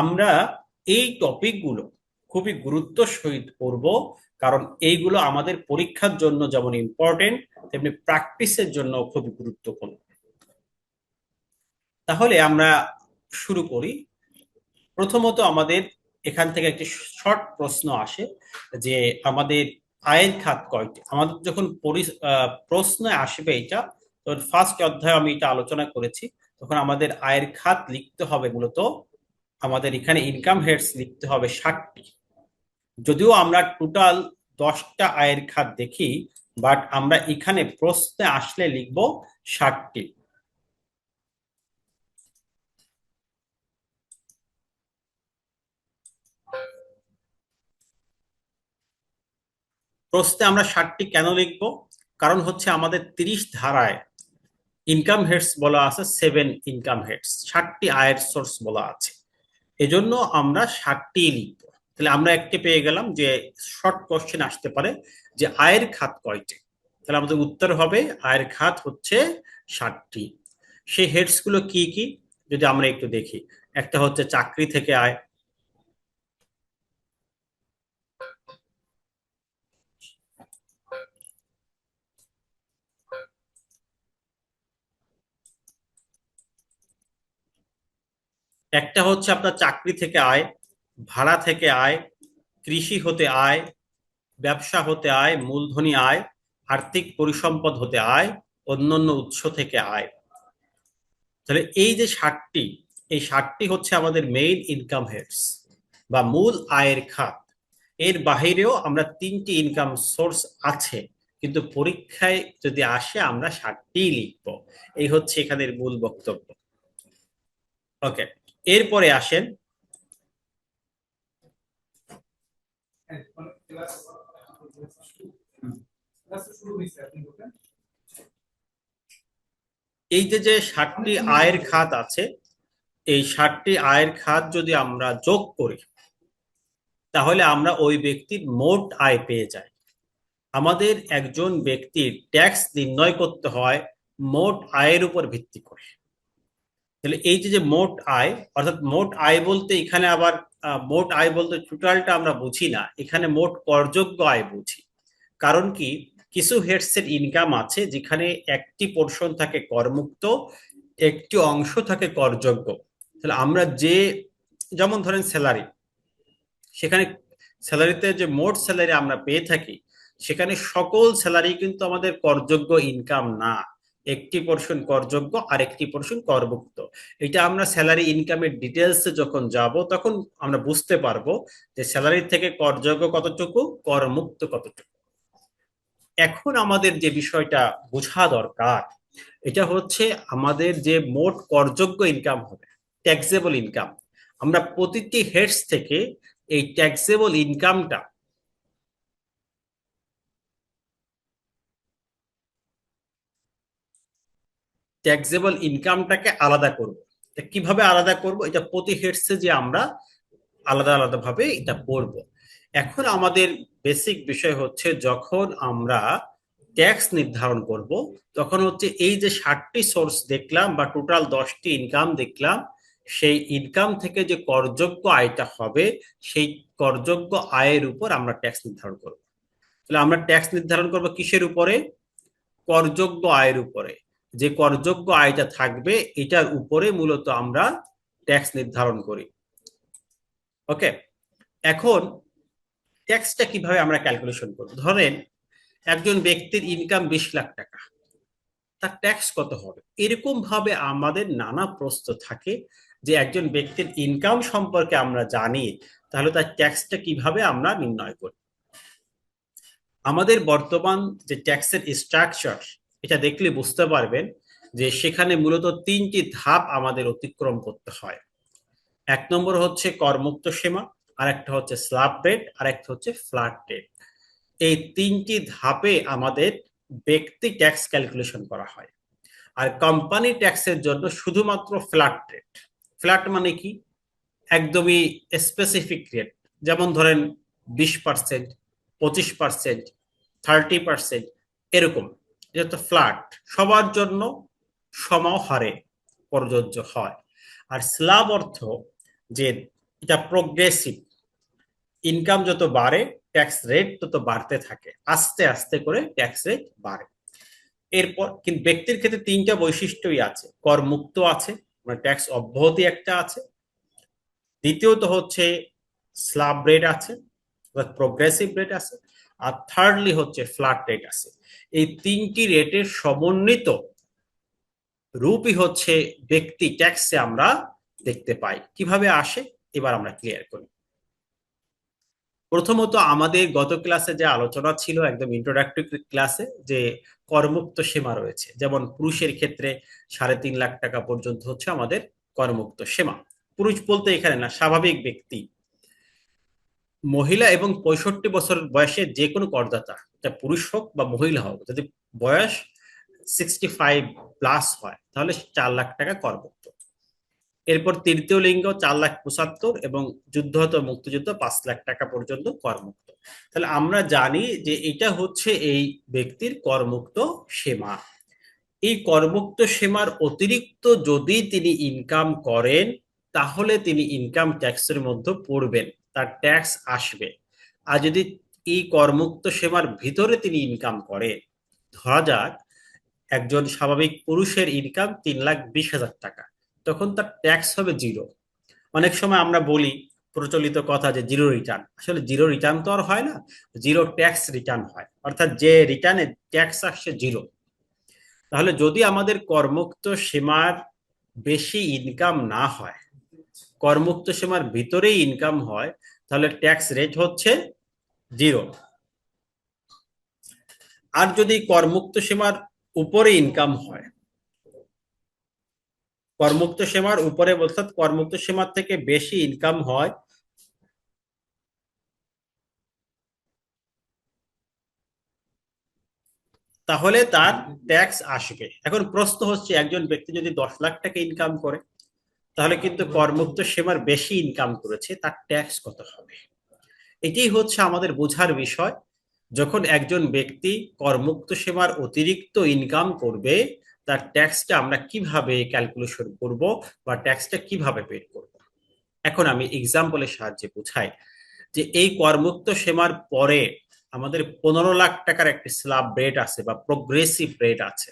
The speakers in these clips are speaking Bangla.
আমরা এই টপিকগুলো খুবই গুরুত্ব সহিত পড়ব, কারণ এইগুলো আমাদের পরীক্ষার জন্য যেমন ইম্পর্টেন্ট, তেমনি প্র্যাকটিসের জন্য খুবই গুরুত্বপূর্ণ। তাহলে আমরা শুরু করি। প্রথমত আমাদের এখান থেকে একটি শর্ট প্রশ্ন আসে যে আমাদের আয়ের খাত কয়টি। আমাদের যখন প্রশ্নে আসবে এটা, তখন ফার্স্ট অধ্যায়ে আমি এটা আলোচনা করেছি, তখন আমাদের আয়ের খাত লিখতে হবে মূলত, আমাদের এখানে ইনকাম হেডস লিখতে হবে 60টি। যদিও আমরা টোটাল 10টা আয়ের খাত দেখি, বাট আমরা এখানে প্রশ্নে আসলে লিখব 60টি। প্রশ্নে আমরা 60টি কেন লিখব? কারণ হচ্ছে আমাদের 30 ধারায় ইনকাম হেডস বলা আছে 7 ইনকাম হেডস, 60টি আয়ের সোর্স বলা আছে, এজন্য আমরা 60টি লিখব। তাহলে আমরা একটি পেয়ে গেলাম যে শর্ট কোশ্চেন আসতে পারে যে আয়ের খাত কয়টি। তাহলে আমাদের উত্তর হবে আয়ের খাত হচ্ছে 60টি। সেই হেডস গুলো কি কি যদি আমরা একটু দেখি, একটা হচ্ছে চাকরি থেকে আয়, একটা হচ্ছে আপনার চাকরি থেকে আয়, ভাড়া থেকে আয়, কৃষি হতে আয়, ব্যবসা হতে আয়, মূলধনী আয়, আর্থিক পরিসম্পদ হতে আয়, অন্যান্য উৎস থেকে আয়। তাহলে এই যে 60টি, এই 60টি হচ্ছে আমাদের মেইন ইনকাম হেডস বা মূল আয়ের খাত। এর বাহিরেও আমরা 3টি ইনকাম সোর্স আছে, কিন্তু পরীক্ষায় যদি আসে আমরা 60টি লিখবো। এই হচ্ছে এখানের মূল বক্তব্য। ওকে, এরপরে আসেন এই যে যে 60টি আয়ের খাত আছে, এই 60টি আয়ের খাত যদি আমরা যোগ করি, তাহলে আমরা ওই ব্যক্তির মোট আয় পেয়ে যাই। আমাদের একজন ব্যক্তির ট্যাক্স নির্ণয় করতে হয় মোট আয়ের উপর ভিত্তি করে। তাহলে এই যে যে মোট আয়, অর্থাৎ মোট আয় বলতে এখানে আবার মোট আয় বলতে টোটালটা আমরা বুঝি না, এখানে মোট করযোগ্য আয় বুঝি। কারণ কি, কিছু হেডসের ইনকাম আছে যেখানে একটি পোর্শন থাকে করমুক্ত, একটি অংশ থাকে করযোগ্য। তাহলে আমরা যে, যেমন ধরেন স্যালারি, সেখানে স্যালারিতে যে মোট স্যালারি আমরা পেয়ে থাকি, সেখানে সকল স্যালারি কিন্তু আমাদের করযোগ্য ইনকাম না, একটি পোর্শন করযোগ্য আর একটি পোর্শন করমুক্ত। এটা আমরা স্যালারি ইনকামের ডিটেলসে যখন যাব তখন আমরা বুঝতে পারবো যে স্যালারি থেকে করযোগ্য কতটুকু, করমুক্ত কতটুকু। এখন আমাদের যে বিষয়টা বোঝা দরকার, এটা হচ্ছে আমাদের যে মোট করযোগ্য ইনকাম হবে, ট্যাক্সেবল ইনকাম, আমরা প্রতিটি হেডস থেকে এই ট্যাক্সেবল ইনকামটাকে আলাদা করব। কিভাবে আলাদা করব, এটা প্রতি হেডসে যে আমরা আলাদা আলাদা ভাবে এটা পড়ব। এখন আমাদের বেসিক বিষয় হচ্ছে যখন আমরা ট্যাক্স নির্ধারণ করব, তখন হচ্ছে এই যে 60টি সোর্স দেখলাম বা টোটাল 10টি ইনকাম দেখলাম, সেই ইনকাম থেকে যে করযোগ্য আয়টা হবে, সেই করযোগ্য আয়ের উপর আমরা ট্যাক্স নির্ধারণ করব। তাহলে আমরা ট্যাক্স নির্ধারণ করব কিসের উপরে? করযোগ্য আয়ের উপরে। যে করযোগ্য আয়টা থাকবে এটার উপরে মূলত আমরা ট্যাক্স নির্ধারণ করি। ওকে, এখন ট্যাক্সটা কিভাবে আমরা ক্যালকুলেশন করব? ধরেন একজন ব্যক্তির ইনকাম 20 লাখ টাকা, তার ট্যাক্স কত হবে? এরকম ভাবে আমাদের নানা প্রশ্ন থাকে যে একজন ব্যক্তির ইনকাম সম্পর্কে আমরা জানি, তাহলে তার ট্যাক্সটা কিভাবে আমরা নির্ণয় করি। আমাদের বর্তমান যে ট্যাক্সের স্ট্রাকচার, এটা দেখলে বুঝতে পারবেন যে সেখানে মূলত 3টি ধাপ আমাদের অতিক্রম করতে হয়। 1 নম্বর হচ্ছে করমুক্ত সীমা, আর একটা হচ্ছে স্ল্যাব রেট, আর একটা হচ্ছে ফ্ল্যাট রেট। এই 3টি ধাপে আমাদের ব্যক্তি ট্যাক্স ক্যালকুলেশন করা হয়। আর কোম্পানি ট্যাক্সের জন্য শুধুমাত্র ফ্ল্যাট রেট। ফ্ল্যাট মানে কি? একদমই স্পেসিফিক রেট, যেমন ধরেন 20%, 25%, 30%, এরকম। এটা তো ফ্ল্যাট, সবার জন্য সম হারে প্রযোজ্য হয়। আর স্ল্যাব অর্থ যে এটা প্রোগ্রেসিভ, ইনকাম যত বাড়ে ট্যাক্স রেট তত বাড়তে থাকে, আস্তে আস্তে করে ট্যাক্স রেট বাড়ে। এরপর কিন্তু ব্যক্তির ক্ষেত্রে তিনটা বৈশিষ্ট্যই আছে, কর মুক্ত আছে, মানে ট্যাক্স অব্যাহতি একটা আছে, দ্বিতীয়ত হচ্ছে স্ল্যাব রেট আছে, প্রোগ্রেসিভ রেট আছে, আর থার্ডলি হচ্ছে ফ্ল্যাট রেট আছে। এই তিনটি রেটের সমন্বিত রূপই হচ্ছে ব্যক্তি ট্যাক্সে আমরা দেখতে পাই। কিভাবে আসে এবার আমরা ক্লিয়ার করি। প্রথমত আমাদের গত ক্লাসে যে আলোচনা ছিল একদম ইন্ট্রোডাক্টরি ক্লাসে, যে করমুক্ত সীমা রয়েছে, যেমন পুরুষের ক্ষেত্রে 3.5 লাখ টাকা পর্যন্ত হচ্ছে আমাদের করমুক্ত সীমা। পুরুষ বলতে এখানে না, স্বাভাবিক ব্যক্তি, মহিলা এবং 65 বছর বয়সে যে কোনো করদাতা, এটা পুরুষ হোক বা মহিলা হোক, যদি বয়স 65+ হয় তাহলে 4 লাখ টাকা করমুক্ত। এরপর তৃতীয় লিঙ্গ 4,75,000 এবং যুদ্ধহত মুক্তিযুদ্ধ 5 লাখ টাকা পর্যন্ত করমুক্ত। তাহলে আমরা জানি যে এটা হচ্ছে এই ব্যক্তির করমুক্ত সীমা। এই করমুক্ত সীমার অতিরিক্ত যদি তিনি ইনকাম করেন তাহলে তিনি ইনকাম ট্যাক্সের মধ্যে পড়বেন, তার ট্যাক্স আসবে। আর যদি এই করমুক্ত সীমার ভিতরে তিনি ইনকাম করেন, ধরা যাক একজন স্বাভাবিক পুরুষের ইনকাম 3,20,000 টাকা, তখন তার ট্যাক্স হবে জিরো। অনেক সময় আমরা বলি প্রচলিত কথা যে জিরো রিটার্ন, আসলে জিরো রিটার্ন তো আর হয় না, জিরো ট্যাক্স রিটার্ন হয়, অর্থাৎ যে রিটার্নে ট্যাক্স আসছে জিরো। তাহলে যদি আমাদের করমুক্ত সীমার বেশি ইনকাম না হয়, করমুক্ত সীমার ভিতরেই ইনকাম হয়, তাহলে ট্যাক্স রেট হচ্ছে জিরো। আর যদি করমুক্ত সীমার উপরে ইনকাম হয়, করমুক্ত সীমার উপরে অর্থাৎ করমুক্ত সীমার থেকে বেশি ইনকাম হয়, তাহলে তার ট্যাক্স আসবে। এখন প্রশ্ন হচ্ছে একজন ব্যক্তি যদি 10 লাখ টাকা ইনকাম করে, তাহলে কিন্তু করমুক্ত সীমার বেশি ইনকাম করেছে, তার ট্যাক্স কত হবে? এটাই হচ্ছে আমাদের বোঝার বিষয়। যখন একজন ব্যক্তি করমুক্ত সীমার অতিরিক্ত ইনকাম করবে, তার ট্যাক্সটা আমরা কিভাবে ক্যালকুলেশন করব বা ট্যাক্সটা কিভাবে পে করব। এখন আমি এক্সাম্পলের সাহায্যে বোঝাই যে এই করমুক্ত সীমার পরে আমাদের 15 লাখ টাকার একটি স্ল্যাব রেট আছে বা প্রোগ্রেসিভ রেট আছে,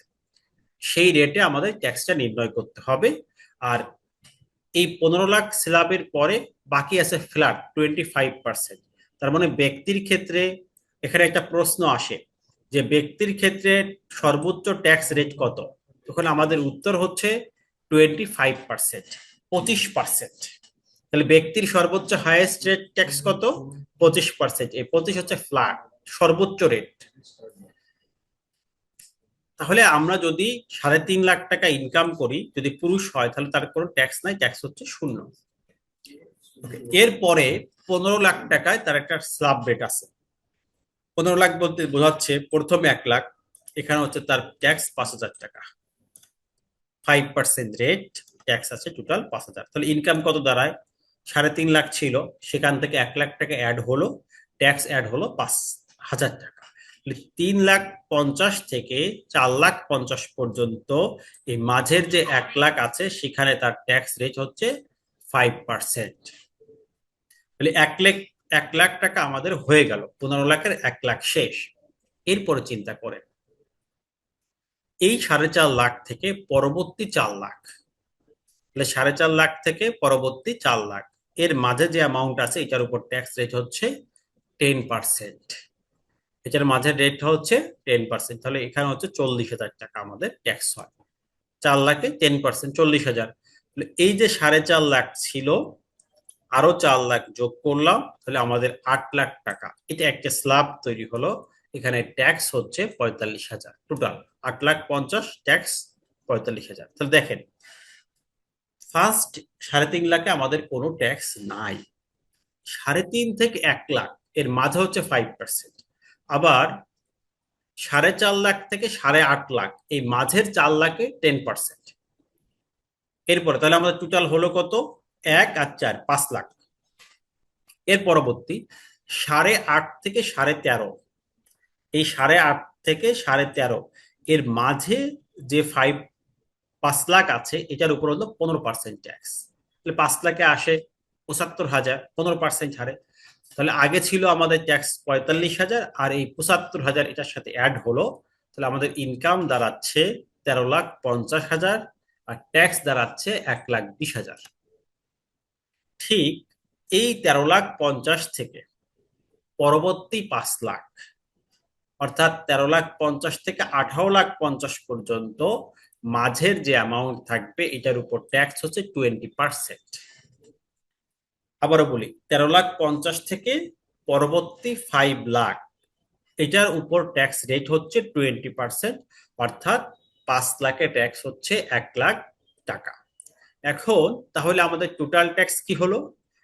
সেই রেটে আমাদের ট্যাক্সটা নির্ণয় করতে হবে। আর এই 15 লাখ স্ল্যাবের পরে বাকি আছে ফ্ল্যাট 25%। তার মানে ব্যক্তির ক্ষেত্রে এখানে একটা প্রশ্ন আসে যে ব্যক্তির ক্ষেত্রে সর্বোচ্চ ট্যাক্স রেট কত, তখন আমাদের উত্তর হচ্ছে 25%, 25%। তাহলে ব্যক্তির সর্বোচ্চ হাইয়েস্ট রেট ট্যাক্স কত? 25%। এই 25 হচ্ছে ফ্ল্যাট সর্বোচ্চ রেট। তাহলে আমরা যদি 3.5 লাখ টাকা ইনকাম করি, যদি পুরুষ হয় তাহলে তার কোনো ট্যাক্স নাই, ট্যাক্স হচ্ছে 0। এরপরে 15 লাখ টাকায় তার একটা স্ল্যাব রেট আছে। 15 লাখ বলতে বোঝাচ্ছে প্রথমে 1 লাখ, এখানে হচ্ছে তার ট্যাক্স 5,000 টাকা, 5% রেট, ট্যাক্স আছে টোটাল 5,000। তাহলে ইনকাম কত দাঁড়ায়? 3.5 লাখ ছিল, সেখান থেকে 1 লাখ টাকা অ্যাড হলো, ট্যাক্স অ্যাড হলো 5,000 টাকা। 3,50,000 থেকে 4,50,000 পর্যন্ত এই মাঝের যে 1 লাখ আছে সেখানে তার ট্যাক্স রেট হচ্ছে 5%। তাহলে 1 লাখ টাকা আমাদের হয়ে গেল, 15 লাখের 1 লাখ শেষ। এরপরে চিন্তা করেন এই 4.5 লাখ থেকে পরবর্তী 4 লাখ, তাহলে 4.5 লাখ থেকে পরবর্তী 4 লাখ এর মাঝে যে অ্যামাউন্ট আছে এটার উপর ট্যাক্স রেট হচ্ছে 10%। এটার মাঝে রেট হচ্ছে 10%, তাহলে এখানে হচ্ছে 40,000 টাকা আমাদের ট্যাক্স হয়। 4 লাখে 10% 40,000। এই যে 4.5 লাখ ছিল, আরো 4 লাখ যোগ করলাম, তাহলে আমাদের 8 লাখ টাকা, এটা একটা স্ল্যাব তৈরি হলো। এখানে ট্যাক্স হচ্ছে 45,000, টোটাল 8,50,000, ট্যাক্স 45,000। তাহলে দেখেন ফার্স্ট 3.5 লাখে আমাদের কোনো ট্যাক্স নাই, 3.5 থেকে 1 লাখ এর মাঝে হচ্ছে 5%, আবার 4.5 লাখ থেকে 8.5 লাখ এই মাঝের 4 লাখে 10%। এরপরে তাহলে আমাদের টোটাল হলো কত? 1 আর 4, 5 লাখ। এর পরবর্তী 8.5 থেকে 13.5, এই 8.5 থেকে 13.5 এর মাঝে যে 5 লাখ আছে এটার উপর হলো 15% ট্যাক্স। তাহলে 5 লাখে আসে ৭৫,০০০, 15% হারে। তাহলে আগে ছিল আমাদের ট্যাক্স ৪৫,০০০, আর এই ৭৫,০০০ এটার সাথে অ্যাড হলো, তাহলে আমাদের ইনকাম দাঁড়াচ্ছে ১৩,৫০,০০০, আর ট্যাক্স দাঁড়াচ্ছে ১,২০,০০০। ঠিক এই ১৩,৫০,০০০ থেকে পরবর্তী ৫,০০,০০০, অর্থাৎ ১৩,৫০,০০০ থেকে ১৮,৫০,০০০ পর্যন্ত মাঝের যে অ্যামাউন্ট থাকবে এটার উপর ট্যাক্স হচ্ছে 20%। আবারও বলি, ১৩,৫০,০০০ থেকে পরবর্তী ৫,০০,০০০ এটার উপর ট্যাক্স রেট হচ্ছে 20%, অর্থাৎ ৫,০০,০০০ ট্যাক্স হচ্ছে ১,০০,০০০ টাকা। এখন তাহলে আমাদের টোটাল ট্যাক্স কি হলো?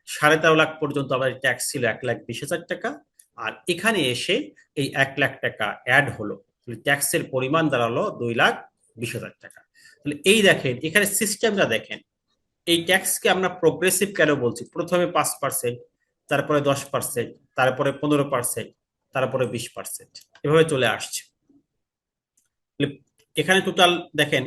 ১৩,৫০,০০০ পর্যন্ত আমাদের ট্যাক্স ছিল ১,২০,০০০ টাকা, আর এখানে এসে এই ১,০০,০০০ টাকা অ্যাড হলো, ট্যাক্সের পরিমাণ দাঁড়ালো 2,২০,০০০ টাকা। তাহলে এই দেখেন এখানে সিস্টেমটা দেখেন, এই ট্যাক্সকে আমরা প্রোগ্রেসিভ কেন বলছি? প্রথমে ৫%, তারপরে ১০%, তারপরে ১৫%, তারপরে ২০%, এভাবে চলে আসছে। এখানে টোটাল দেখেন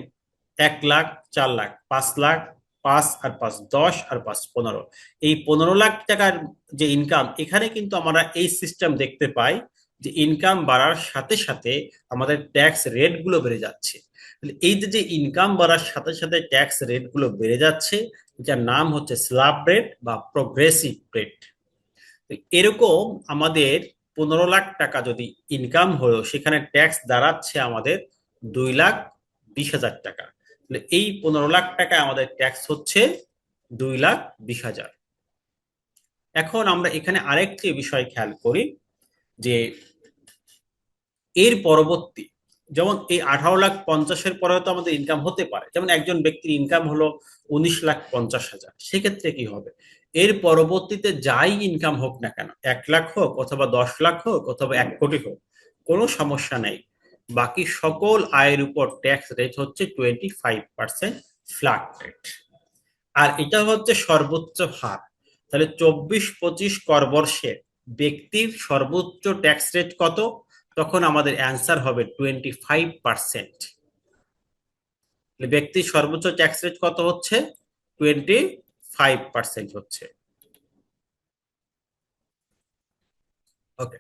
১,০০,০০০, ৪,০০,০০০, ৫,০০,০০০, ৫ আর ৫ ১০, আর ৫ ১৫, এই ১৫,০০,০০০ টাকার যে ইনকাম, এখানে কিন্তু আমরা এই সিস্টেম দেখতে পাই যে ইনকাম বাড়ার সাথে সাথে আমাদের ট্যাক্স রেট গুলো বেড়ে যাচ্ছে। এই যে ইনকাম বাড়ার সাথে সাথে ট্যাক্স রেট গুলো বেড়ে যাচ্ছে, এটার নাম হচ্ছে স্ল্যাব রেট বা প্রোগ্রেসিভ রেট। এরকম আমাদের ১৫,০০,০০০ টাকা যদি ইনকাম হলো, সেখানে ট্যাক্স দাঁড়াচ্ছে আমাদের 2,২০,০০০ টাকা। এই ১৫,০০,০০০ টাকা আমাদের ট্যাক্স হচ্ছে 2,২০,০০০। এখন আমরা এখানে আরেকটি বিষয় খেয়াল করি যে এর পরবর্তী, যেমন এই ১৮,৫০,০০০ পরেও তো আমাদের ইনকাম হতে পারে, যেমন একজন ব্যক্তির ইনকাম হলো ১৯,৫০,০০০, সেক্ষেত্রে কি হবে? এর পরবর্তীতে যাই ইনকাম হোক না কেন, ১,০০,০০০ হোক অথবা ১০,০০,০০০ হোক অথবা ১,০০,০০,০০০ হোক, কোনো সমস্যা নেই, বাকি সকল আয়ের উপর ট্যাক্স রেট হচ্ছে 25% ফ্ল্যাট রেট। আর এটা হচ্ছে সর্বোচ্চ হার। তাহলে ২৪-২৫ করবর্ষে ব্যক্তির সর্বোচ্চ ট্যাক্স রেট কত? তখন আমাদের অ্যান্সার হবে 25%। ব্যক্তির সর্বোচ্চ ট্যাক্স রেট কত হচ্ছে? 25% হচ্ছে। ওকে,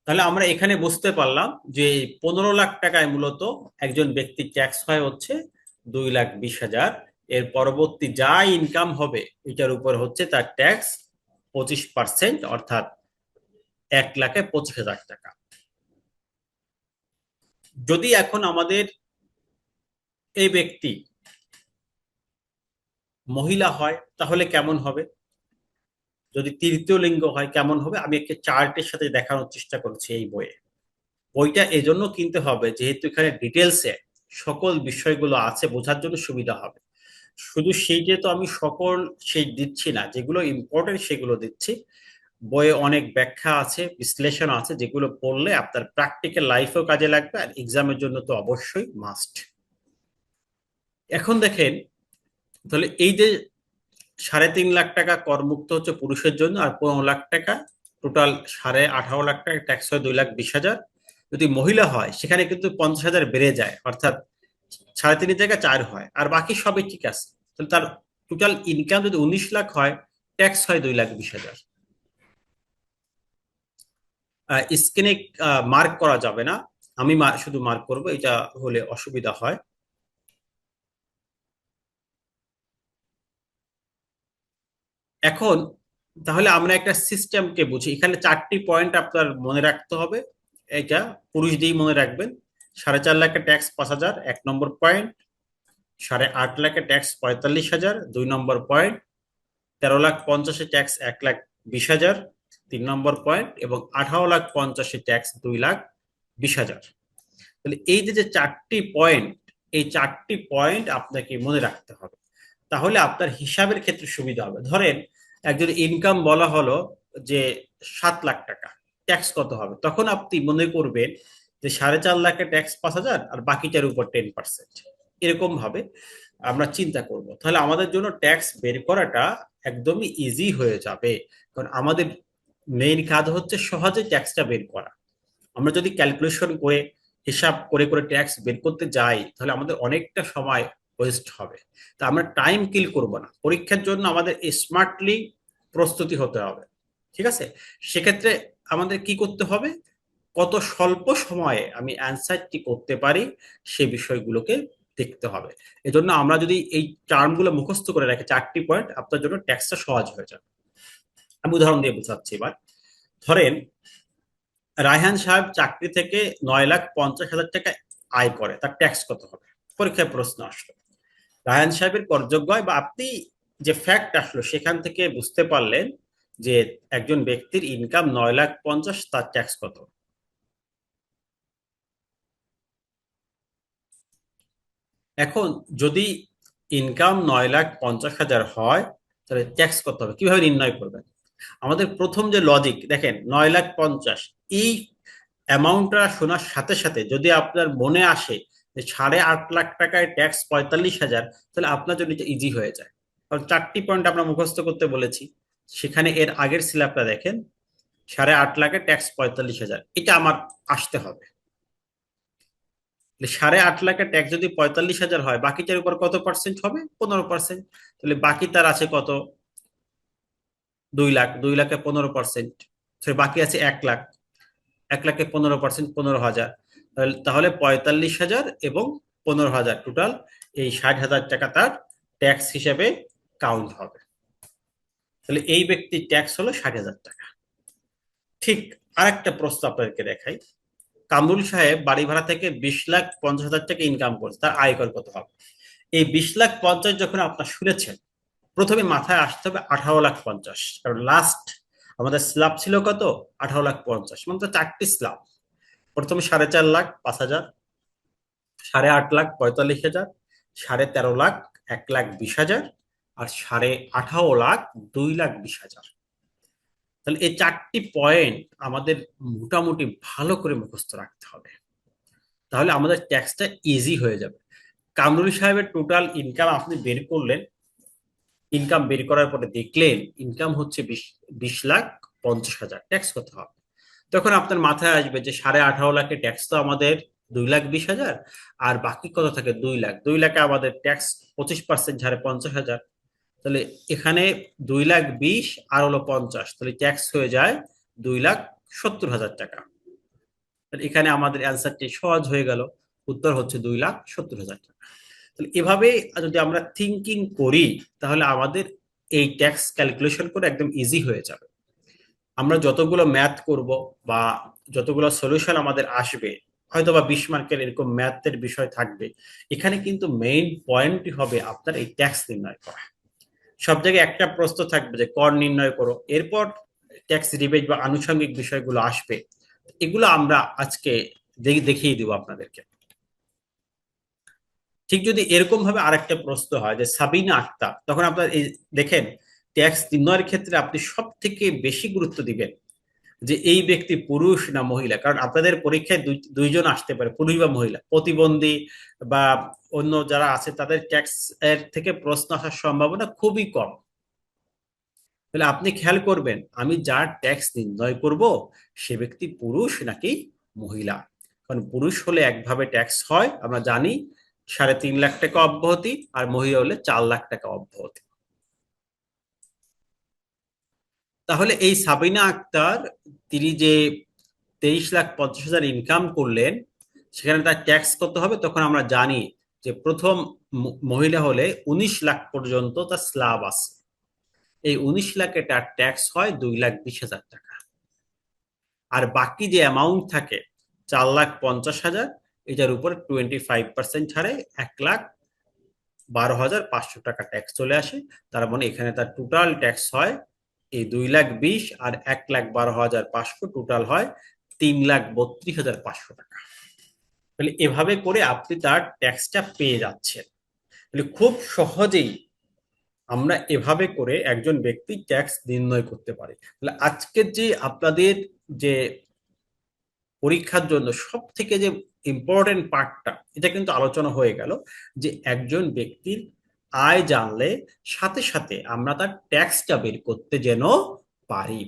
তাহলে আমরা এখানে বুঝতে পারলাম যে ১৫,০০,০০০ টাকায় মূলত একজন ব্যক্তির ট্যাক্স হয় হচ্ছে 2,২০,০০০। এর পরবর্তী যা ইনকাম হবে এটার উপর হচ্ছে তার ট্যাক্স 25%, অর্থাৎ ১,২৫,০০০ টাকা। যদি এখন আমাদের এই ব্যক্তি মহিলা হয় তাহলে কেমন হবে? যদি তৃতীয় লিঙ্গ হয় কেমন হবে? আমি একটা চার্টের সাথে দেখানোর চেষ্টা করছি এই বইয়ে। বইটা এজন্য কিনতে হবে যেহেতু এখানে ডিটেলসে সকল বিষয়গুলো আছে, বোঝার জন্য সুবিধা হবে। শুধু সেইটা তো আমি সকল সেই দিচ্ছি না, যেগুলো ইম্পর্টেন্ট সেগুলো দিচ্ছি। বইয়ে অনেক ব্যাখ্যা আছে, বিশ্লেষণ আছে, যেগুলো পড়লে আপনার প্র্যাকটিক্যাল লাইফেও কাজে লাগবে, আর এক্সামের জন্য তো অবশ্যই মাস্ট। এখন দেখেন, তাহলে এই যে ৩.৫ লাখ টাকা করমুক্ত হচ্ছে পুরুষের জন্য, আর ১৫,০০,০০০ টাকা, টোটাল ১৮,৫০,০০০ টাকা ট্যাক্স হয় 2,২০,০০০। যদি মহিলা হয় সেখানে কিন্তু ৫০,০০০ বেড়ে যায়, অর্থাৎ ৩.৫ জায়গায় ৪ হয়, আর বাকি সবই ঠিক আছে। তাহলে তার টোটাল ইনকাম যদি ১৯ লাখ হয়, ট্যাক্স হয় 2,২০,০০০। স্ক্রিনে মার্ক করা যাবে না, আমি শুধু মার্ক করব, এটা হলে অসুবিধা হয়। এখন তাহলে আমরা একটা সিস্টেমকে বুঝি, এখানে 4টি পয়েন্ট আপনার মনে রাখতে হবে। এটা পুরুষ দিয়েই মনে রাখবেন। 4.5 লাখের ট্যাক্স 5,000, 1 নম্বর পয়েন্ট। 8.5 লাখের ট্যাক্স 45,000, 2 নম্বর পয়েন্ট। 13,50,000 ট্যাক্স 1,20,000, 3 নম্বর পয়েন্ট। এবং 18,50,000 ট্যাক্স 2,20,000। তাহলে এই যে 4টি পয়েন্ট, এই 4টি পয়েন্ট আপনাকে মনে রাখতে হবে, তাহলে আপনার হিসাবের ক্ষেত্রে সুবিধা হবে। ধরেন একজন ইনকাম বলা হলো যে 7 লাখ টাকা, ট্যাক্স কত হবে? তখন আপনি মনে করবেন যে 4.5 লাখের ট্যাক্স 5,000, আর বাকিটার উপর 10%, এরকম ভাবে আমরা চিন্তা করব। তাহলে আমাদের জন্য ট্যাক্স বের করাটা একদমই ইজি হয়ে যাবে, কারণ আমাদের মেইন কাজ হচ্ছে সহজে ট্যাক্সটা বের করা। আমরা যদি ক্যালকুলেশন করে হিসাব করে করে ট্যাক্স বের করতে যাই, তাহলে আমাদের অনেকটা সময় ওয়েস্ট হবে। তা আমরা টাইম কিল করব না, পরীক্ষার জন্য আমাদের স্মার্টলি প্রস্তুতি হতে হবে, ঠিক আছে? সেক্ষেত্রে আমাদের কি করতে হবে, কত স্বল্প সময়ে আমি অ্যান্সারটি করতে পারি সে বিষয়গুলোকে দেখতে হবে। এজন্য আমরা যদি এই টার্মগুলো মুখস্থ করে রাখি, 4টি পয়েন্ট, আপনার জন্য ট্যাক্সটা সহজ হয়ে যাবে। আমি উদাহরণ দিয়ে বোঝাচ্ছি এবার। ধরেন রায়হান সাহেব চাকরি থেকে 9,50,000 টাকা আয় করে, তার ট্যাক্স কত হবে? পরীক্ষায় প্রশ্ন আসলো, রায়হান সাহেবের করযোগ্য আয় বা আপনি যে ফ্যাক্ট আসলো সেখান থেকে বুঝতে পারলেন যে একজন ব্যক্তির ইনকাম 9,50,000, তার ট্যাক্স কত? এখন যদি ইনকাম 9,50,000 হয়, তাহলে ট্যাক্স কত হবে, কিভাবে নির্ণয় করবেন? আমাদের প্রথম যে লজিক দেখেন, 9,50,000, এই অ্যামাউন্টটা শোনার সাথে সাথে যদি আপনার মনে আসে যে 8.5 লাখ টাকায় ট্যাক্স 45,000, তাহলে আপনার জন্য এটা ইজি হয়ে যায়। কারণ 4টি পয়েন্ট আমরা মুখস্থ করতে বলেছি, সেখানে এর আগের স্ল্যাবটা দেখেন, 8.5 লাখে ট্যাক্স 45,000, এটা আমার আসতে হবে। 8.5 লাখের ট্যাক্স যদি 45,000 হয়, বাকিটার উপর কত পার্সেন্ট হবে? 15%। তাহলে বাকি তার আছে কত? 2 লাখ। 2 লাখে 15%, বাকি আছে 1 লাখ। 1 লাখে 15%, 15,000। তাহলে 45,000 এবং 15,000 টোটাল এই 60,000 টাকা তার ট্যাক্স হিসেবে কাউন্ট হবে। তাহলে এই ব্যক্তির ট্যাক্স হলো 60,000 টাকা। ঠিক আরেকটা প্রশ্ন আপনাদেরকে দেখাই। কামরুল সাহেব বাড়ি ভাড়া থেকে 20,50,000 টাকা ইনকাম করছে, তার আয়কর কত হবে? এই 20,50,000 যখন আপনার শুনেছেন, প্রথমে মাথায় আসতে হবে 18,50,000, কারণ লাস্ট আমাদের স্ল্যাব ছিল কত? 18,50,000, মানে তো 4টি স্ল্যাব। প্রথমে 4.5 লাখ 5,000, 8.5 লাখ 45,000, 13.5 লাখ 1,20,000, আর 18.5 লাখ 2,20,000। তাহলে এই 4টি পয়েন্ট আমাদের মোটামুটি ভালো করে মুখস্থ রাখতে হবে, তাহলে আমাদের ট্যাক্সটা ইজি হয়ে যাবে। কামরুল সাহেবের টোটাল ইনকাম আপনি বের করলেন, ইনকাম বের করার পরে দেখলেন ইনকাম হচ্ছে 20,50,000, ট্যাক্স কত হবে? তখন আপনার মাথায় আসবে যে 18.5 লাখে ট্যাক্স তো আমাদের 2,20,000, আর বাকি কত থাকে? 2 লাখ। 2 লাখে আমাদের ট্যাক্স 25% ঝাড়ে 50,000। তাহলে এখানে 2,20,000 আর হলো 50, তাহলে ট্যাক্স হয়ে যায় 2,70,000 টাকা। তাহলে এখানে আমাদের অ্যান্সারটি সহজ হয়ে গেল, উত্তর হচ্ছে 2,70,000 টাকা। তাহলে এভাবে যদি আমরা থিঙ্কিং করি, তাহলে আমাদের এই ট্যাক্স ক্যালকুলেশন করে একদম ইজি হয়ে যাবে। আমরা যতগুলো ম্যাথ করব বা যতগুলো সলিউশন আমাদের আসবে, হয়তো বা 20 মার্কের এরকম ম্যাথের বিষয় থাকবে, এখানে কিন্তু মেইন পয়েন্টই হবে আপনার এই ট্যাক্স নির্ণয় করা। সব জায়গায় একটা প্রশ্ন থাকবে যে কর নির্ণয় করো, এরপর ট্যাক্স রিবেট বা আনুষঙ্গিক বিষয়গুলো আসবে। এগুলো আমরা আজকে দেখিয়ে দিব আপনাদেরকে। ঠিক যদি এরকম ভাবে আরেকটা প্রশ্ন হয় যে সাবিনা আক্তার, তখন আপনার এই দেখেন, ট্যাক্স নির্ণয়ের ক্ষেত্রে আপনি সব থেকে বেশি গুরুত্ব দিবেন যে এই ব্যক্তি পুরুষ না মহিলা, কারণ আপনাদের পরীক্ষায় দুইজন আসতে পারে, পুরুষ বা মহিলা। প্রতিবন্ধী বা অন্য যারা আছে তাদের ট্যাক্স এর থেকে প্রশ্ন আসার সম্ভাবনা খুবই কম। তাহলে আপনি খেয়াল করবেন আমি যার ট্যাক্স নির্ণয় করব সে ব্যক্তি পুরুষ নাকি মহিলা। কারণ পুরুষ হলে একভাবে ট্যাক্স হয় আমরা জানি, 3.5 লাখ টাকা অব্যাহতি, আর মহিলা হলে 4 লাখ টাকা অব্যাহতি। তাহলে এই সাবিনা আক্তার, তিনি যে 23,50,000 ইনকাম করলেন, সেখানে তার ট্যাক্স কত হবে? তখন আমরা জানি যে প্রথম মহিলা হলে 19 লাখ পর্যন্ত তার স্ল্যাব আছে, এই 19 লাখে তার ট্যাক্স হয় 2,20,000 টাকা। আর বাকি যে অ্যামাউন্ট থাকে 4,50,000, এটার উপর 25% ছাড়ে 1,12,500 টাকা ট্যাক্স চলে আসে। তার মানে এখানে তার টোটাল ট্যাক্স হয় এই 2,20,000 আর 1,12,500, টোটাল হয় 3,32,500 টাকা। তাহলে এভাবে করে আপনি তার ট্যাক্সটা পেয়ে যাচ্ছেন। তাহলে খুব সহজেই আমরা এভাবে করে একজন ব্যক্তি ট্যাক্স নির্ণয় করতে পারি। তাহলে আজকের যে আপনাদের যে পরীক্ষার জন্য সব থেকে যে ইম্পর্টেন্ট পার্টটা, এটা কিন্তু আলোচনা হয়ে গেল যে একজন ব্যক্তির আয় জানলে সাথে সাথে আমরা তার ট্যাক্সটা বের করতে যেন পারি।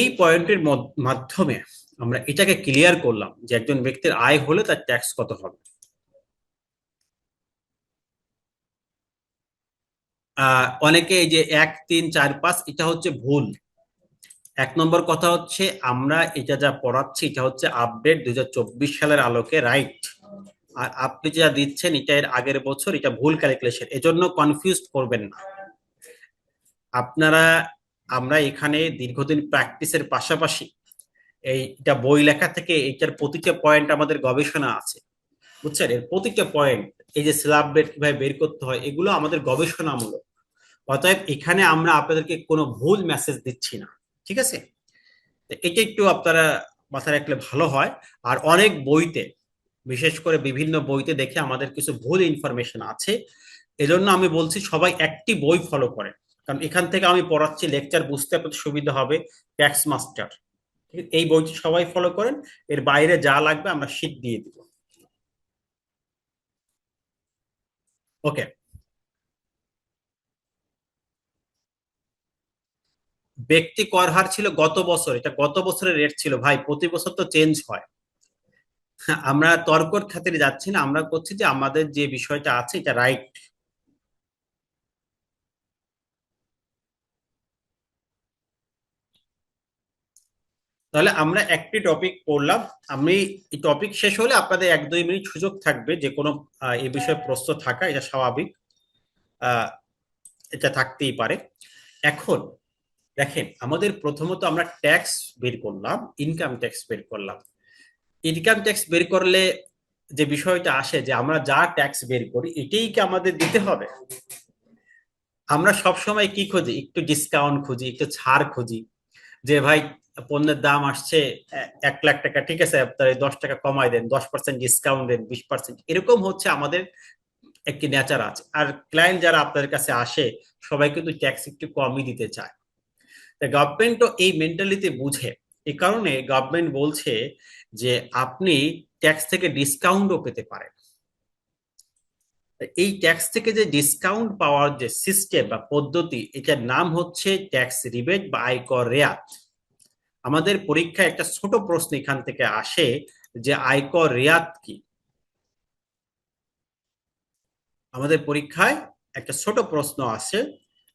এই পয়েন্টের মাধ্যমে আমরা এটাকে ক্লিয়ার করলাম যে একজন ব্যক্তির আয় হলে তার ট্যাক্স কত হবে। অনেকে এই যে 1 3 4 5 এটা হচ্ছে ভুল। 1 নম্বর কথা হচ্ছে আমরা এটা যা পড়াচ্ছি এটা হচ্ছে আপডেট 2024 সালের আলোকে, রাইট? আর আপনি যা দিচ্ছেন এটা এর আগের বছর, এটা ভুল ক্যালকুলেশন, এজন্য কনফিউজ করবেন না আপনারা। আমরা এখানে দীর্ঘদিন প্র্যাকটিসের পাশাপাশি এইটা বই লেখা থেকে এটার প্রতিটা পয়েন্ট আমাদের গবেষণা আছে, বুঝছেন? এর প্রতিটা পয়েন্ট, এই যে স্ল্যাব বেড কিভাবে বের করতে হয়, এগুলো আমাদের গবেষণামূলক। অতএব এখানে আমরা আপনাদেরকে কোনো ভুল মেসেজ দিচ্ছি না, ঠিক আছে? এটা একটু আপনারা মাথায় রাখলে ভালো হয়। আর অনেক বইতে, বিশেষ করে বিভিন্ন বইতে দেখে আমাদের কিছু ভুল ইনফরমেশন আছে। এজন্য আমি বলছি সবাই একটি বই ফলো করেন, কারণ এখান থেকে আমি পড়াচ্ছি, লেকচার বুঝতে আপনাদের সুবিধা হবে। ট্যাক্স মাস্টার, এই বইটি সবাই ফলো করেন। এর বাইরে যা লাগবে আমরা শীট দিয়ে দিব। ওকে। ব্যক্তি কর হার ছিল গত বছর, এটা গত বছরের রেট ছিল ভাই, প্রতি বছর তো চেঞ্জ হয়। আমরা তর্কর খাতিরে যাচ্ছি না, আমরা করছি যে আমাদের যে বিষয়টা আছে এটা রাইট। তাহলে আমরা একটি টপিক পড়লাম। আমি এই টপিক শেষ হলে আপনাদের 1 2 মিনিট সুযোগ থাকবে যে কোনো এই বিষয়ে প্রশ্ন থাকা, এটা স্বাভাবিক। আহ, এটা থাকতেই পারে। এখন দেখেন, আমাদের প্রথমত আমরা ট্যাক্স বের করলাম, ইনকাম ট্যাক্স বের করলাম। ইনকাম ট্যাক্স বের করলে যে বিষয়টা আসে যে আমরা যা ট্যাক্স বের করি এটাই কি আমাদের দিতে হবে? আমরা সব সময় কি খুঁজি? একটু ডিসকাউন্ট খুঁজি, একটু ছাড় খুঁজি। যে ভাই, পণ্যের দাম আসছে 1 লাখ টাকা, ঠিক আছে আপনার 10 টাকা কমাই দেন, 10% ডিসকাউন্ট দেন, 20%, এরকম হচ্ছে আমাদের একটি নেচার আছে। আর ক্লায়েন্ট যারা আপনাদের কাছে আসে সবাই কিন্তু ট্যাক্স একটু কমই দিতে চায়। গভর্নমেন্টও এই মেন্টালিটি বুঝে, এই কারণে গভর্নমেন্ট বলছে যে আপনি ট্যাক্স থেকে ডিসকাউন্টও পেতে পারেন। এই ট্যাক্স থেকে যে ডিসকাউন্ট পাওয়ার যে সিস্টেম বা পদ্ধতি, এটার নাম হচ্ছে ট্যাক্স রিবেট বা আয়কর রেয়াত। আমাদের পরীক্ষায় একটা ছোট প্রশ্ন এখান থেকে আসে যে আয়কর রেয়াত কি। আমাদের পরীক্ষায় একটা ছোট প্রশ্ন আসে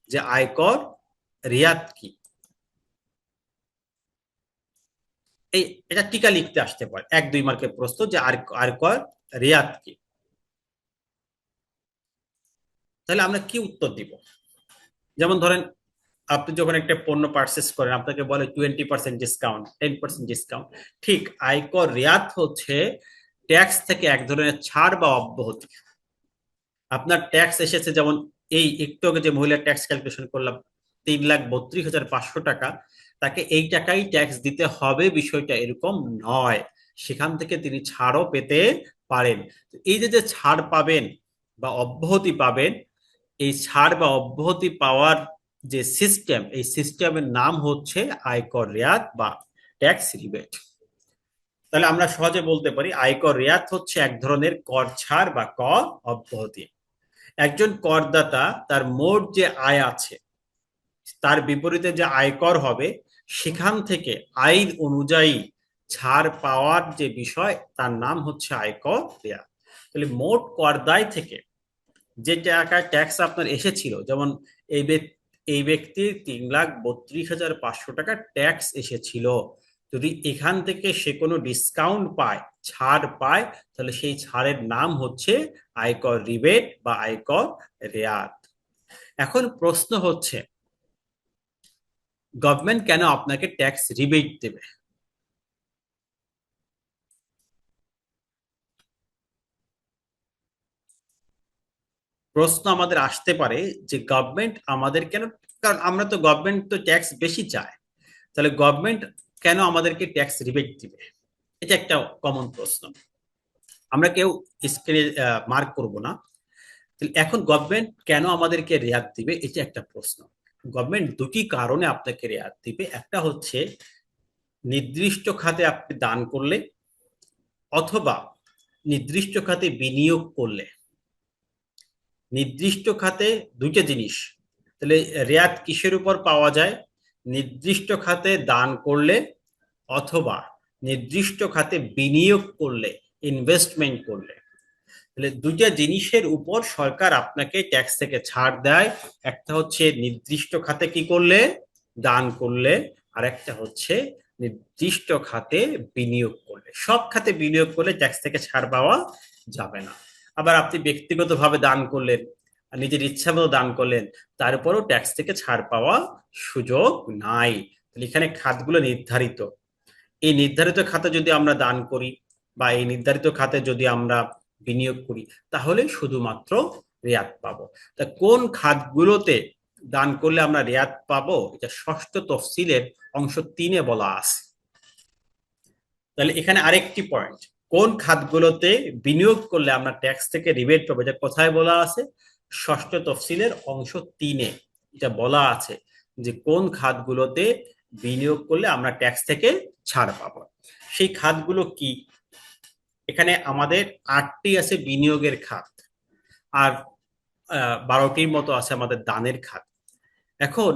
যে আয়কর রেয়াত কি। এই এটা টিকা লিখতে আসতে পারে, 1 2 মার্কের প্রশ্ন যে আয়কর রেয়াত কি। তাহলে আমরা কি উত্তর দিব? যেমন ধরেন, আপনি যখন একটা পণ্য পারচেস করেন আপনাকে বলে 20% ডিসকাউন্ট, 10% ডিসকাউন্ট। ঠিক, আয়কর রেয়াত হচ্ছে ট্যাক্স থেকে এক ধরনের ছাড় বা অব্যাহতি। আপনার ট্যাক্স এসেছে, যেমন এই একটু আগে যে মহিলার ট্যাক্স ক্যালকুলেশন করলাম, 3,32,500 টাকা, তাকে এই টাকাই ট্যাক্স দিতে হবে বিষয়টা এরকম নয়। সেখান থেকে তিনি ছাড়ও পেতে পারেন। এই যে যে ছাড় পাবেন বা অব্যাহতি পাবেন, এই ছাড় বা অব্যাহতি পাওয়ার যে সিস্টেম, এই সিস্টেমের নাম হচ্ছে আয়কর রেয়াত বা ট্যাক্স রিবেট। তাহলে আমরা সহজে বলতে পারি আয়কর রেয়াত হচ্ছে এক ধরনের কর ছাড় বা কর অব্যাহতি। একজন করদাতা তার মোট যে আয় আছে তার বিপরীতে যে আয়কর হবে, সেখান থেকে আইন অনুযায়ী ছাড় পাওয়ার যে বিষয় তার নাম হচ্ছে আয়কর রেয়াত। তাহলে মোট কর দায় থেকে যে টাকা ট্যাক্স আপনার এসেছিল, যেমন এই এই ব্যক্তির 3,32,500 টাকা ট্যাক্স এসেছিল, যদি এখান থেকে সে কোনো ডিসকাউন্ট পায়, ছাড় পায়, তাহলে সেই ছাড়ের নাম হচ্ছে আয়কর রিবেট বা আয়কর রেয়াত। এখন প্রশ্ন হচ্ছে, গভর্নমেন্ট কেন আপনাকে ট্যাক্স রিবেট দেবে? প্রশ্ন আমাদের আসতে পারে যে গভর্নমেন্ট আমাদের কেন, কারণ আমরা তো, গভর্নমেন্ট তো ট্যাক্স বেশি চায়, তাহলে গভর্নমেন্ট কেন আমাদেরকে ট্যাক্স রিবেট দিবে? এটা একটা কমন প্রশ্ন, আমরা কেউ স্ক্রিনে মার্ক করব না। এখন গভর্নমেন্ট কেন আমাদেরকে রেয়াত দিবে, এটা একটা প্রশ্ন। গভর্নমেন্ট দুটি কারণে আপনাকে রেয়াত দিবে। একটা হচ্ছে নির্দিষ্ট খাতে আপনি দান করলে, অথবা নির্দিষ্ট খাতে বিনিয়োগ করলে। নির্দিষ্ট খাতে দুইটা জিনিস, তাহলে রেয়াত কিসের উপর পাওয়া যায়? নির্দিষ্ট খাতে দান করলে, অথবা নির্দিষ্ট খাতে বিনিয়োগ করলে, ইনভেস্টমেন্ট করলে। তাহলে দুইটা জিনিসের উপর সরকার আপনাকে ট্যাক্স থেকে ছাড় দেয়। একটা হচ্ছে নির্দিষ্ট খাতে কি করলে, দান করলে, আর একটা হচ্ছে নির্দিষ্ট খাতে বিনিয়োগ করলে। সব খাতে বিনিয়োগ করলে ট্যাক্স থেকে ছাড় পাওয়া যাবে না। আবার আপনি ব্যক্তিগতভাবে দান করলেন, নিজের ইচ্ছা মতো দান করলেন, তারপরেও ট্যাক্স থেকে ছাড় পাওয়া সুযোগ নাই। তাহলে এখানে খাতগুলো নির্ধারিত। এই নির্ধারিত খাতে যদি আমরা দান করি বা এই নির্ধারিত খাতে যদি আমরা বিনিয়োগ করি, তাহলে শুধুমাত্র রেয়াত পাবো। তা কোন খাতগুলোতে দান করলে আমরা রেয়াত পাবো, এটা ষষ্ঠ তফসিলের অংশ 3-এ বলা আছে। তাহলে এখানে আরেকটি পয়েন্ট, কোন খাতগুলোতে বিনিয়োগ করলে আমরা ট্যাক্স থেকে রিবেট পাবো, এটা কোথায় বলা আছে? ষষ্ঠ তফসিলের অংশ 3-এ এটা বলা আছে যে কোন খাতগুলোতে বিনিয়োগ করলে আমরা ট্যাক্স থেকে ছাড় পাবো। সেই খাতগুলো কি? এখানে আমাদের 8টি আছে বিনিয়োগের খাত, আর 12টির মতো আছে আমাদের দানের খাত। এখন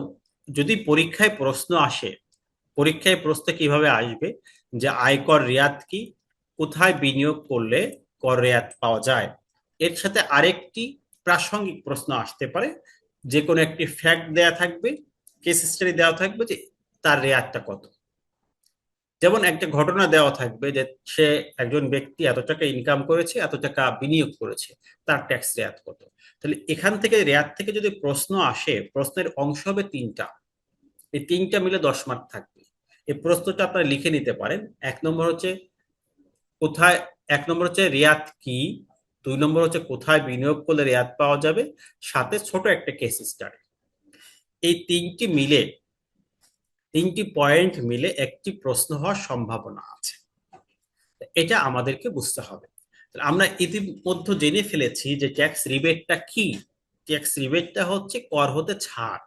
যদি পরীক্ষায় প্রশ্ন আসে, পরীক্ষায় প্রশ্ন কিভাবে আসবে যে আয়কর রেয়াত কি, কোথায় বিনিয়োগ করলে কর রেয়াত পাওয়া যায়, এর সাথে আরেকটি প্রাসঙ্গিক প্রশ্ন আসতে পারে। যে কোনো একটি ফ্যাক্ট দেয়া থাকবে, কেস স্টাডি দেওয়া থাকবে যে তার রেয়াতটা কত। যেমন একটা ঘটনা দেওয়া থাকবে যে সে একজন ব্যক্তি এত টাকা ইনকাম করেছে, এত টাকা বিনিয়োগ করেছে, তার ট্যাক্স রেয়াত কত। তাহলে এখান থেকে রেয়াত থেকে যদি প্রশ্ন আসে, প্রশ্নের অংশ হবে 3টা, এই 3টা মিলে 10 মার্ক থাকবে। এই প্রশ্নটা আপনারা লিখে নিতে পারেন। এক নম্বর হচ্ছে কোথায়, 1 নম্বর হচ্ছে রেয়াত কি, 2 নম্বর হচ্ছে কোথায় বিনিয়োগ করলে রেয়াত পাওয়া যাবে, সাথে ছোট একটা কেস স্টাডি। এই 3টি পয়েন্ট মিলে একটি প্রশ্ন হওয়ার সম্ভাবনা আছে। এটা আমাদেরকে বুঝতে হবে। আমরা ইতিমধ্যে জেনে ফেলেছি যে ট্যাক্স রিবেটটা কি। ট্যাক্স রিবেটটা হচ্ছে কর হতে ছাড়।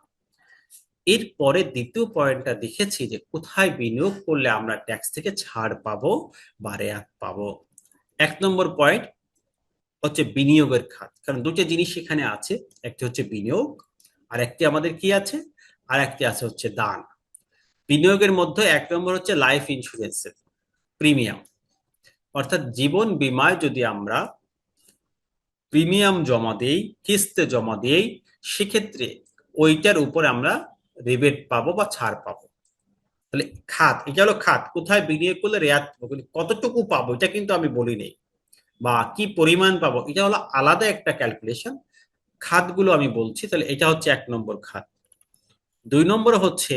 এরপরে দ্বিতীয় পয়েন্টটা দেখেছি যে কোথায় বিনিয়োগ করলে আমরা ট্যাক্স থেকে ছাড় পাবো বা রেয়াত পাবো। 1 নম্বর পয়েন্ট হচ্ছে বিনিয়োগের খাত, কারণ দুটো জিনিস এখানে আছে, একটি হচ্ছে বিনিয়োগ আর একটি আমাদের কি আছে, আর একটি আছে হচ্ছে দান। বিনিয়োগের মধ্যে 1 নম্বর হচ্ছে লাইফ ইন্স্যুরেন্সের প্রিমিয়াম, অর্থাৎ জীবন বীমায় যদি আমরা প্রিমিয়াম জমা দেই, কিস্তে জমা দেই, সেক্ষেত্রে ওইটার উপর আমরা রিবেট পাবো বা ছাড় পাবো। তাহলে খাত, এটা হলো খাত, কোথায় বিনিয়োগ করলে রেয়াত পাবো, কিন্তু কতটুকু পাবো এটা কিন্তু আমি বলি নেই, বা কি পরিমাণ পাবো এটা হলো আলাদা একটা ক্যালকুলেশন। খাতগুলো আমি বলছি। তাহলে এটা হচ্ছে 1 নম্বর খাত। 2 নম্বর হচ্ছে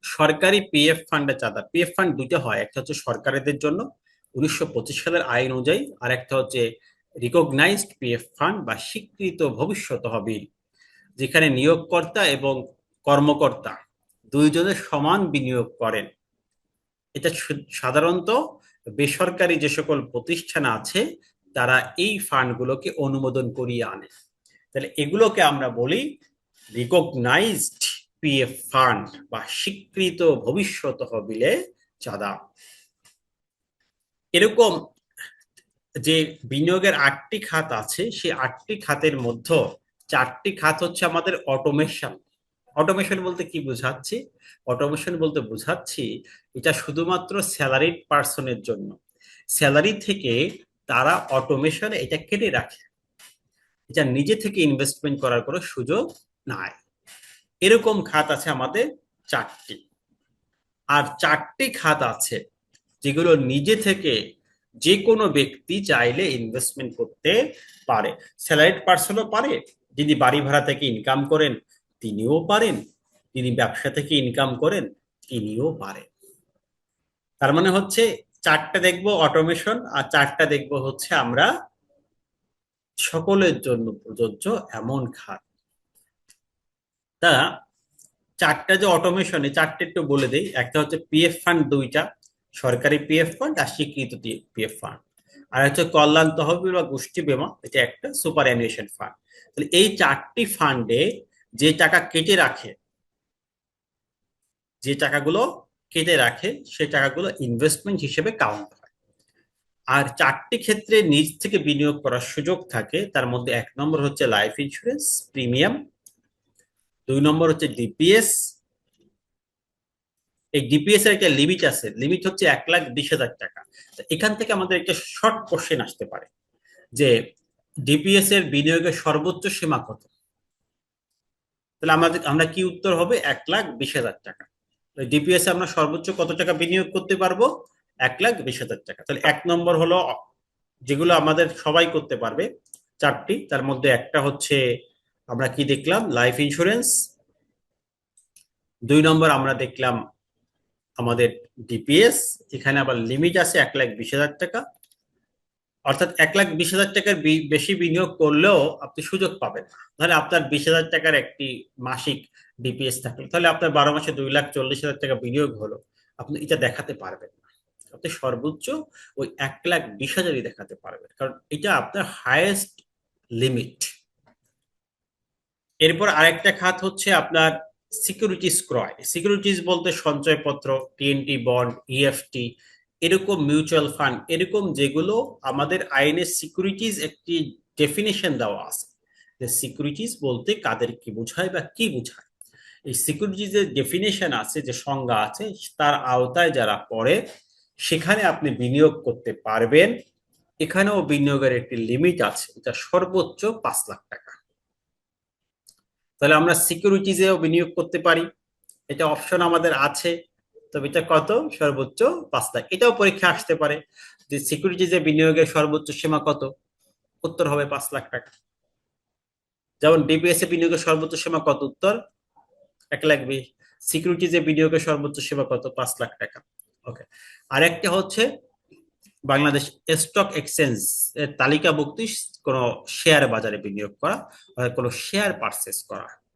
সরকারি পিএফ ফান্ডে চাঁদা। পিএফ ফান্ড দুইটা হয়, একটা হচ্ছে সরকারের জন্য 1925 সালের আইন অনুযায়ী, আর একটা হচ্ছে রিকগনাইজড পিএফ ফান্ড বা স্বীকৃত ভবিষ্যৎ তহবিল, যেখানে নিয়োগকর্তা এবং কর্মকর্তা দুইজনের সমান বিনিয়োগ করেন। এটা সাধারণত বেসরকারি যে সকল প্রতিষ্ঠান আছে তারা এই ফান্ডগুলোকে অনুমোদন করিয়ে আনে। তাহলে এগুলোকে আমরা বলি রিকগনাইজড পিএফ ফান্ড বা স্বীকৃত ভবিষ্যৎ তহবিলে চাঁদা। এরকম যে বিনিয়োগের 8টি খাত আছে, সেই 8টি খাতের মধ্যে 4টি খাত হচ্ছে আমাদের অটোমেশন। অটোমেশন বলতে কি বোঝাচ্ছি? অটোমেশন বলতে বোঝাচ্ছি এটা শুধুমাত্র স্যালারিড পার্সনের জন্য। স্যালারি থেকে তারা অটোমেশনে এটা কেটে রাখে, এটা নিজে থেকে ইনভেস্টমেন্ট করার কোনো সুযোগ নাই। এরকম খাত আছে আমাদের 4টি। আর 4টি খাত আছে যেগুলো নিজে থেকে যে কোনো ব্যক্তি চাইলে ইনভেস্টমেন্ট করতে পারে। স্যালারিড পার্সনও পারে, যিনি বাড়ি ভাড়া থেকে ইনকাম করেন তিনিও পারেন, যিনি ব্যবসা থেকে ইনকাম করেন তিনিও পারেন। তার মানে হচ্ছে 4টা দেখবো অটোমেশন, আর 4টা দেখবো হচ্ছে আমরা সকলের জন্য প্রযোজ্য এমন খাত। তা 4টা যে অটোমেশন, এই 4টে একটু বলে দেই। একটা হচ্ছে পিএফ ফান্ড, দুইটা সরকারি পিএফ ফান্ড আর স্বীকৃত পিএফ ফান্ড। আর হচ্ছে কল্যাণ তহবিল বা গোষ্ঠী বীমা, এটা একটা সুপার অ্যানুয়েশন ফান্ড। তাহলে এই 4টি ফান্ডে যে টাকা কেটে রাখে, যে টাকাগুলো কেটে রাখে সেই টাকাগুলো ইনভেস্টমেন্ট হিসেবে কাউন্ট হয়। আর 4টি ক্ষেত্রে নিজ থেকে বিনিয়োগ করার সুযোগ থাকে। তার মধ্যে 1 নম্বর হচ্ছে লাইফ ইন্স্যুরেন্স প্রিমিয়াম, 2 নম্বর হচ্ছে ডিপিএস, এই ডিপিএস এর একটা লিমিট আছে, লিমিট হচ্ছে 1,20,000 টাকা। এখান থেকে আমাদের একটা শর্ট কোশ্চেন আসতে পারে যে ডিপিএস এর বিনিয়োগের সর্বোচ্চ সীমা কত। তাহলে আমরা কি উত্তর হবে? 1,20,000 টাকা। ডিপিএস এ আমরা সর্বোচ্চ কত টাকা বিনিয়োগ করতে পারবো? 1,20,000 টাকা। তাহলে 1 নম্বর হলো, যেগুলো আমাদের সবাই করতে পারবে, চারটি, তার মধ্যে একটা হচ্ছে আমরা কি দেখলাম, লাইফ ইন্স্যুরেন্স। 2 নম্বর আমরা দেখলাম আমাদের ডিপিএস, এখানে আবার লিমিট আছে 1,20,000 টাকা। অর্থাৎ 1,20,000 টাকার বেশি বিনিয়োগ করলেও আপনি সুযোগ পাবেন না। তাহলে আপনার 20,000 টাকার একটি মাসিক ডিপিএস থাকলো, তাহলে আপনার 12 মাসে 2,40,000 টাকা বিনিয়োগ হলো, আপনি এটা দেখাতে পারবেন না। আপনি সর্বোচ্চ ওই 1,20,000-ই দেখাতে পারবেন, কারণ এটা আপনার হায়েস্ট লিমিট। এরপর আরেকটা খাত হচ্ছে আপনার সিকিউরিটিজ ক্রয়। সিকিউরিটিজ বলতে সঞ্চয়পত্র, টিএনটি বন্ড, ইএফটি, এরকম মিউচুয়াল ফান্ড, এরকম যেগুলো আমাদের আইনের সিকিউরিটিজ একটি ডেফিনেশন দেওয়া আছে যে সিকিউরিটিজ বলতে কাদের কি বোঝায় বা কি বোঝায়। এই সিকিউরিটিজের ডেফিনেশন আছে, যে সংজ্ঞা আছে, তার আওতায় যারা পড়ে সেখানে আপনি বিনিয়োগ করতে পারবেন। এখানেও বিনিয়োগের একটি লিমিট আছে, এটা সর্বোচ্চ 5 লাখ টাকা। তাহলে আমরা সিকিউরিটিজেও বিনিয়োগ করতে পারি, এটা অপশন আমাদের আছে। তবে এটা কত? সর্বোচ্চ 5 লাখ। এটাও পরীক্ষা আসতে পারে যে সিকিউরিটিজে বিনিয়োগের সর্বোচ্চ সীমা কত। উত্তর হবে 5 লাখ টাকা। যেমন ডিপিএস এ বিনিয়োগের সর্বোচ্চ সীমা কত? উত্তর 1,20,000। সিকিউরিটিজে বিনিয়োগের সর্বোচ্চ সীমা কত? 5 লাখ টাকা। ওকে। আরেকটা হচ্ছে বাংলাদেশ স্টক এক্সচেঞ্জ এর তালিকাভুক্ত কোনো শেয়ার বাজারে বিনিয়োগ করা, কোনো শেয়ার পারচেস করা।